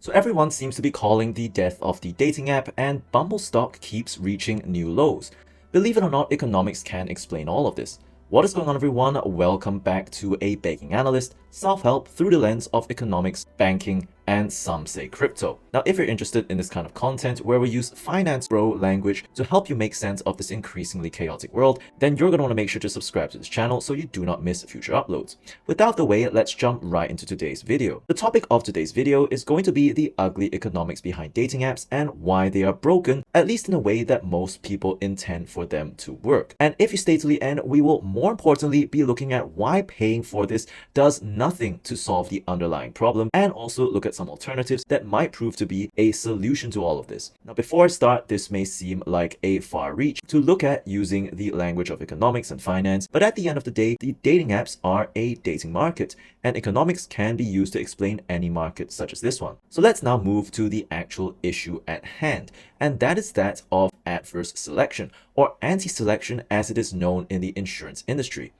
So everyone seems to be calling the death of the dating app, and Bumble stock keeps reaching new lows. Believe it or not, economics can explain all of this. What is going on, everyone? Welcome back to A Banking Analyst, self-help through the lens of economics, banking, and some say crypto. Now, if you're interested in this kind of content where we use finance bro language to help you make sense of this increasingly chaotic world, then you're going to want to make sure to subscribe to this channel so you do not miss future uploads. Without the way, let's jump right into today's video. The topic of today's video is going to be the ugly economics behind dating apps and why they are broken, at least in a way that most people intend for them to work. And if you stay to the end, we will more importantly be looking at why paying for this does nothing to solve the underlying problem, and also look at some alternatives that might prove to be a solution to all of this. Now, before I start, this may seem like a far reach to look at using the language of economics and finance, but at the end of the day, the dating apps are a dating market, and economics can be used to explain any market such as this one. So let's now move to the actual issue at hand, and that is that of adverse selection, or anti-selection as it is known in the insurance industry.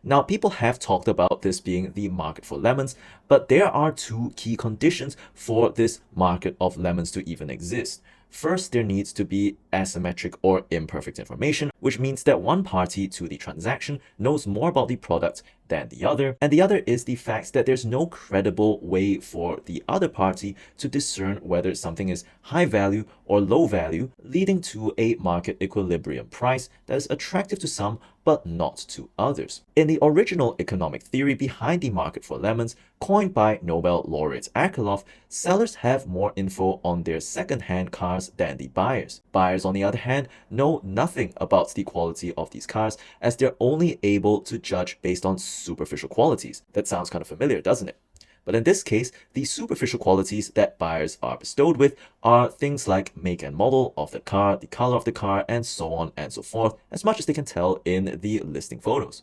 Now, people have talked about this being the market for lemons, but there are two key conditions for this market of lemons to even exist. First, there needs to be asymmetric or imperfect information, which means that one party to the transaction knows more about the product than the other, and the other is the fact that there's no credible way for the other party to discern whether something is high value or low value, leading to a market equilibrium price that is attractive to some but not to others. In the original economic theory behind the market for lemons, coined by Nobel laureate Akerlof, sellers have more info on their second-hand cars than the buyers. Buyers, on the other hand, know nothing about the quality of these cars, as they're only able to judge based on superficial qualities. That sounds kind of familiar, doesn't it? But in this case, the superficial qualities that buyers are bestowed with are things like make and model of the car, the color of the car, and so on and so forth, as much as they can tell in the listing photos.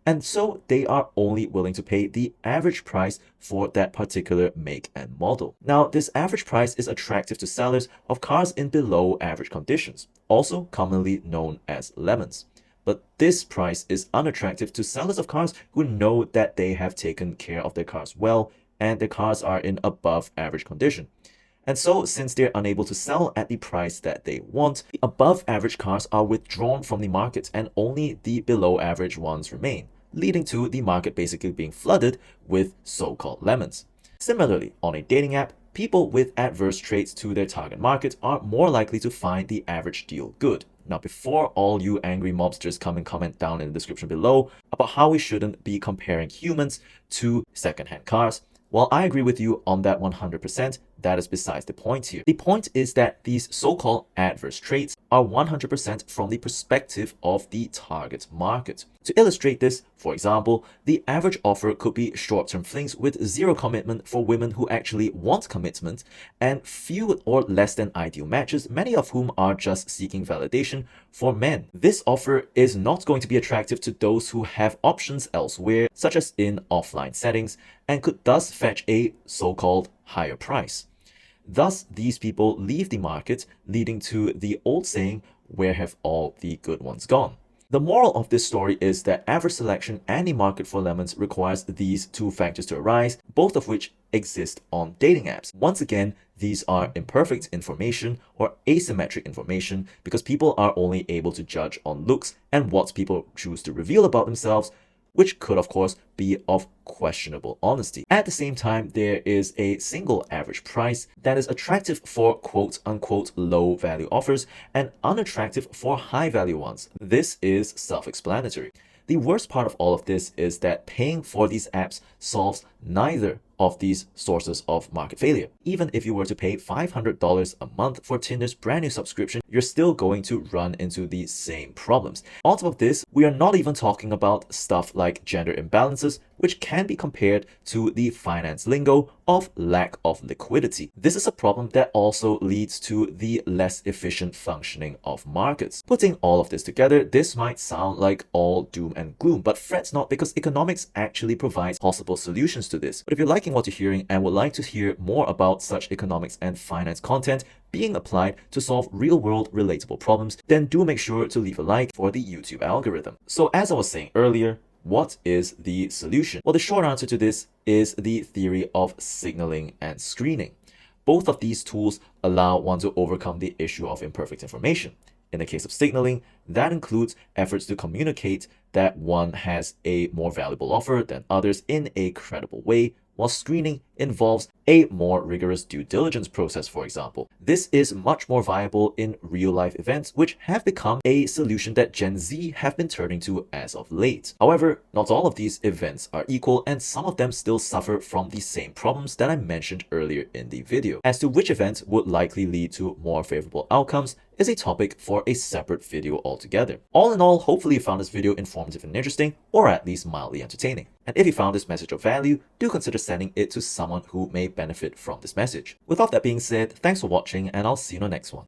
And so they are only willing to pay the average price for that particular make and model. Now, this average price is attractive to sellers of cars in below average conditions, also commonly known as lemons. But this price is unattractive to sellers of cars who know that they have taken care of their cars well and their cars are in above average condition. And so, since they're unable to sell at the price that they want, the above average cars are withdrawn from the market and only the below average ones remain, leading to the market basically being flooded with so-called lemons. Similarly, on a dating app, people with adverse traits to their target market are more likely to find the average deal good. Now, before all you angry mobsters come and comment down in the description below about how we shouldn't be comparing humans to second-hand cars, while I agree with you on that 100%, that is besides the point here. The point is that these so-called adverse traits are 100% from the perspective of the target market. To illustrate this, for example, the average offer could be short-term flings with zero commitment for women who actually want commitment, and few or less than ideal matches, many of whom are just seeking validation for men. This offer is not going to be attractive to those who have options elsewhere, such as in offline settings, and could thus fetch a so-called higher price. Thus, these people leave the market, leading to the old saying, "Where have all the good ones gone?" The moral of this story is that average selection and the market for lemons requires these two factors to arise, both of which exist on dating apps. Once again, these are imperfect information or asymmetric information because people are only able to judge on looks and what people choose to reveal about themselves, which could of course be of questionable honesty. At the same time, there is a single average price that is attractive for quote-unquote low value offers and unattractive for high value ones. This is self-explanatory. The worst part of all of this is that paying for these apps solves neither of these sources of market failure. Even if you were to pay $500 a month for Tinder's brand new subscription, you're still going to run into the same problems. On top of this, we are not even talking about stuff like gender imbalances, which can be compared to the finance lingo of lack of liquidity. This is a problem that also leads to the less efficient functioning of markets. Putting all of this together, this might sound like all doom and gloom, but fret not, because economics actually provides possible solutions to this. But if you're liking what you're hearing and would like to hear more about such economics and finance content being applied to solve real-world relatable problems, then do make sure to leave a like for the YouTube algorithm. So as I was saying earlier, what is the solution? Well, the short answer to this is the theory of signaling and screening. Both of these tools allow one to overcome the issue of imperfect information. In the case of signaling, that includes efforts to communicate that one has a more valuable offer than others in a credible way, while screening involves a more rigorous due diligence process, for example. This is much more viable in real-life events, which have become a solution that Gen Z have been turning to as of late. However, not all of these events are equal, and some of them still suffer from the same problems that I mentioned earlier in the video. As to which event would likely lead to more favorable outcomes is a topic for a separate video altogether. All in all, hopefully you found this video informative and interesting, or at least mildly entertaining. And if you found this message of value, do consider sending it to someone who may benefit from this message. With all that being said, thanks for watching, and I'll see you in the next one.